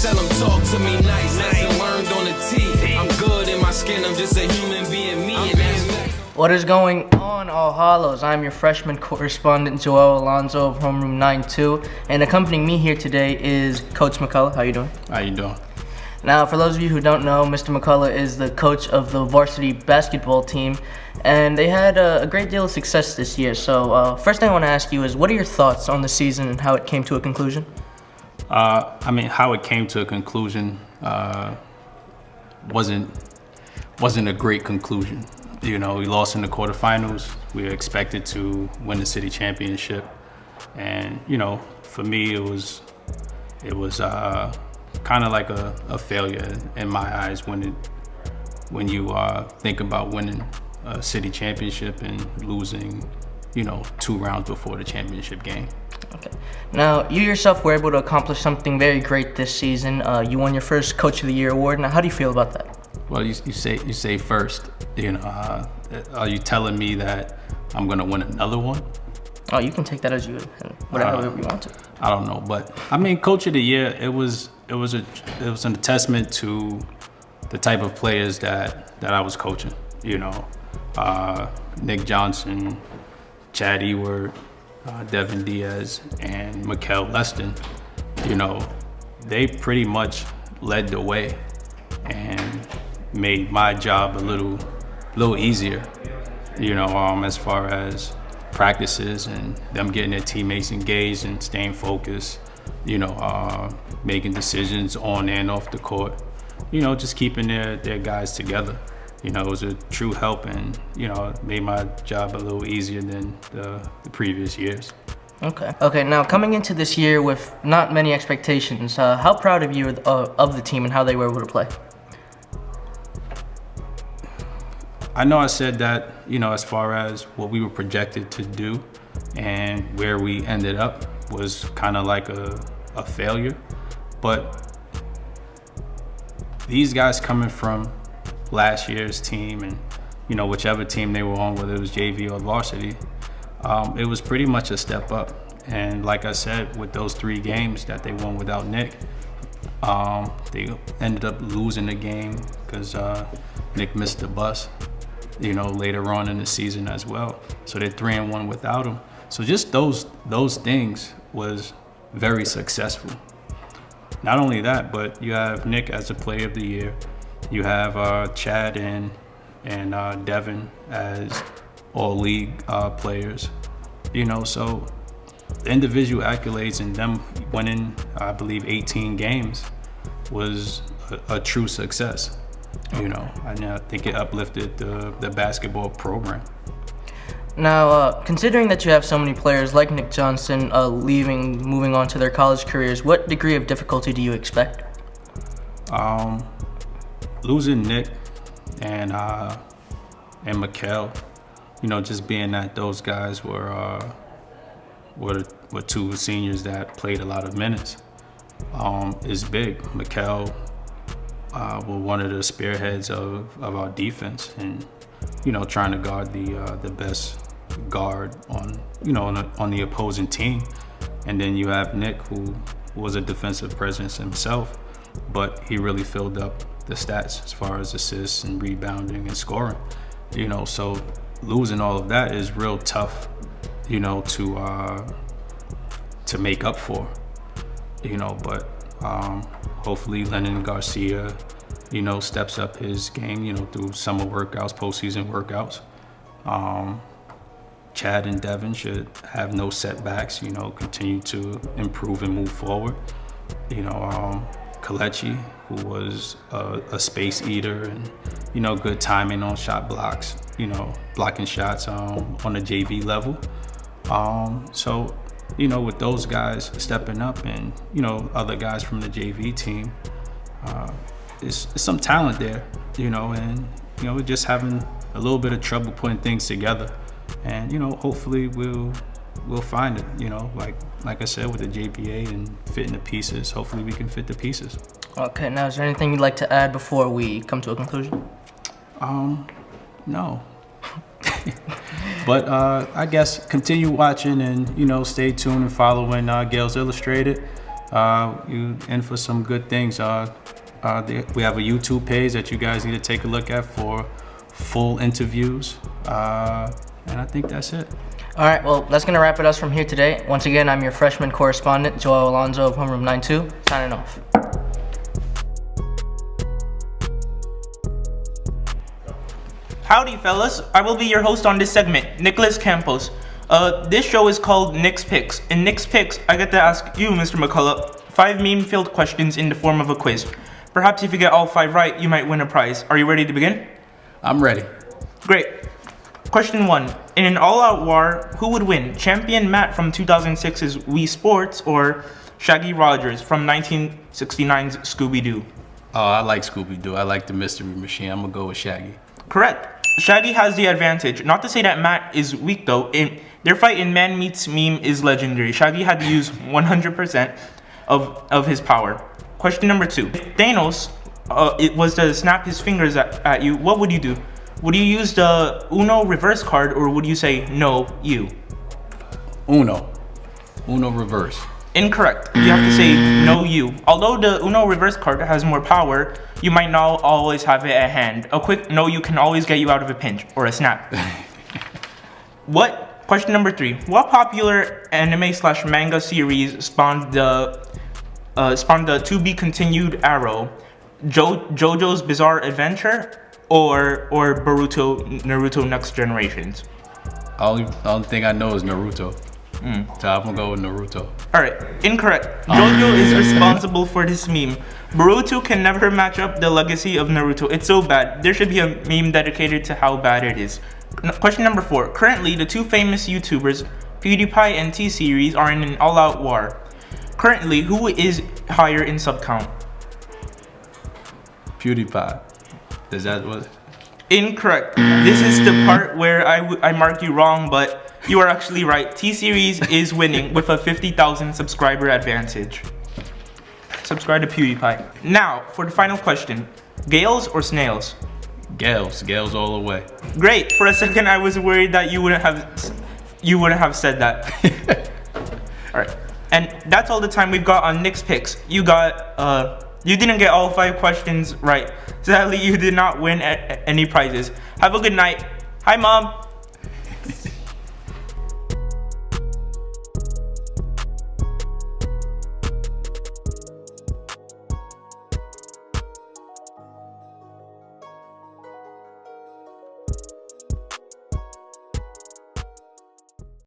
Tell them talk to me nice. Lesson learned on the T. I'm good in my skin. I'm just a human being. Me and that's facts. What is going on, All Hallows? I'm your freshman correspondent, Joel Alonzo of Homeroom 92, and accompanying me here today is Coach McCullough. How you doing? How you doing? Now, for those of you who don't know, Mr. McCullough is the coach of the varsity basketball team, and they had a great deal of success this year. So, first thing I want to ask you is, what are your thoughts on the season and how it came to a conclusion? How it came to a conclusion wasn't a great conclusion. You know, we lost in the quarterfinals. We were expected to win the city championship, and you know, for me, it was kind of like a failure in my eyes when you think about winning a city championship and losing, you know, 2 rounds before the championship game. Okay. Now, you yourself were able to accomplish something very great this season. You won your first Coach of the Year award. Now, how do you feel about that? Well, you say first. You know, are you telling me that I'm gonna win another one? Oh, you can take that as you whatever you want to. I don't know, but I mean, Coach of the Year. It was an testament to the type of players that I was coaching. You know, Nick Johnson, Chad Ewert, Devin Diaz, and Mikael Leston. You know, they pretty much led the way and made my job a little easier. You know, as far as practices and them getting their teammates engaged and staying focused. You know, making decisions on and off the court. You know, just keeping their guys together. You know, it was a true help, and you know, it made my job a little easier than the previous years. Okay. Now, coming into this year with not many expectations, how proud of you of the team and how they were able to play? I know I said that, you know, as far as what we were projected to do and where we ended up was kind of like a failure, but these guys coming from last year's team and, you know, whichever team they were on, whether it was JV or varsity, it was pretty much a step up. And like I said, with those 3 games that they won without Nick, they ended up losing the game because Nick missed the bus, you know, later on in the season as well. So they're 3-1 without him. So just those things was very successful. Not only that, but you have Nick as a Player of the Year. You have Chad and Devin as all-league players. You know, so the individual accolades and them winning, I believe, 18 games was a true success. You know, I think it uplifted the basketball program. Now, considering that you have so many players like Nick Johnson moving on to their college careers, what degree of difficulty do you expect? Losing Nick and Mikael, you know, just being that those guys were 2 seniors that played a lot of minutes, is big. Mikael were one of the spearheads of our defense, and you know, trying to guard the best guard on the opposing team. And then you have Nick, who was a defensive presence himself, but he really filled up the stats as far as assists and rebounding and scoring. You know, so losing all of that is real tough, you know, to make up for. You know, but hopefully Lennon Garcia, you know, steps up his game, you know, through summer workouts, postseason workouts. Chad and Devin should have no setbacks, you know, continue to improve and move forward. You know, Kalechi, who was a space eater and, you know, good timing on shot blocks, you know, blocking shots on the JV level. So, you know, with those guys stepping up and, you know, other guys from the JV team, there's some talent there, you know, and, you know, we're just having a little bit of trouble putting things together. And, you know, hopefully we'll find it, you know, like I said, with the JPA and fitting the pieces, hopefully we can fit the pieces. Okay, now is there anything you'd like to add before we come to a conclusion? No. But I guess continue watching and, you know, stay tuned and following Gales Illustrated. you in for some good things. We have a YouTube page that you guys need to take a look at for full interviews. And I think that's it. All right, well, that's going to wrap it up from here today. Once again, I'm your freshman correspondent, Joel Alonzo of Homeroom 92, signing off. Howdy, fellas. I will be your host on this segment, Nicholas Campos. This show is called Nick's Picks. In Nick's Picks, I get to ask you, Mr. McCullough, 5 meme-filled questions in the form of a quiz. Perhaps if you get all 5 right, you might win a prize. Are you ready to begin? I'm ready. Great. Question 1. In an all-out war, who would win? Champion Matt from 2006's Wii Sports or Shaggy Rogers from 1969's Scooby-Doo? Oh, I like Scooby-Doo. I like the Mystery Machine. I'm gonna go with Shaggy. Correct. Shaggy has the advantage. Not to say that Matt is weak though. Their fight in Man Meets Meme is legendary. Shaggy had to use 100% of his power. Question number 2. If Thanos it was to snap his fingers at you, what would you do? Would you use the Uno reverse card or would you say no, you? Uno reverse. Incorrect. You have to say no, you. Although the Uno reverse card has more power, you might not always have it at hand. A quick no, you can always get you out of a pinch or a snap. Question number 3. What popular anime/manga series spawned the to be continued Arrow? JoJo's Bizarre Adventure or Naruto Next Generations? Only thing I know is Naruto. So I'm gonna go with Naruto. Alright, incorrect. JoJo is responsible for this meme. Boruto can never match up the legacy of Naruto. It's so bad. There should be a meme dedicated to how bad it is. Question number 4. Currently, the 2 famous YouTubers, PewDiePie and T-Series, are in an all-out war. Currently, who is higher in sub count? PewDiePie. Is that what? Incorrect. This is the part where I mark you wrong, but you are actually right. T-Series is winning with a 50,000 subscriber advantage. Subscribe to PewDiePie. Now, for the final question. Gales or snails? Gales all the way. Great. For a second, I was worried that you wouldn't have said that. All right. And that's all the time we've got on Nick's Picks. You didn't get all 5 questions right. Sadly, you did not win any prizes. Have a good night. Hi, Mom.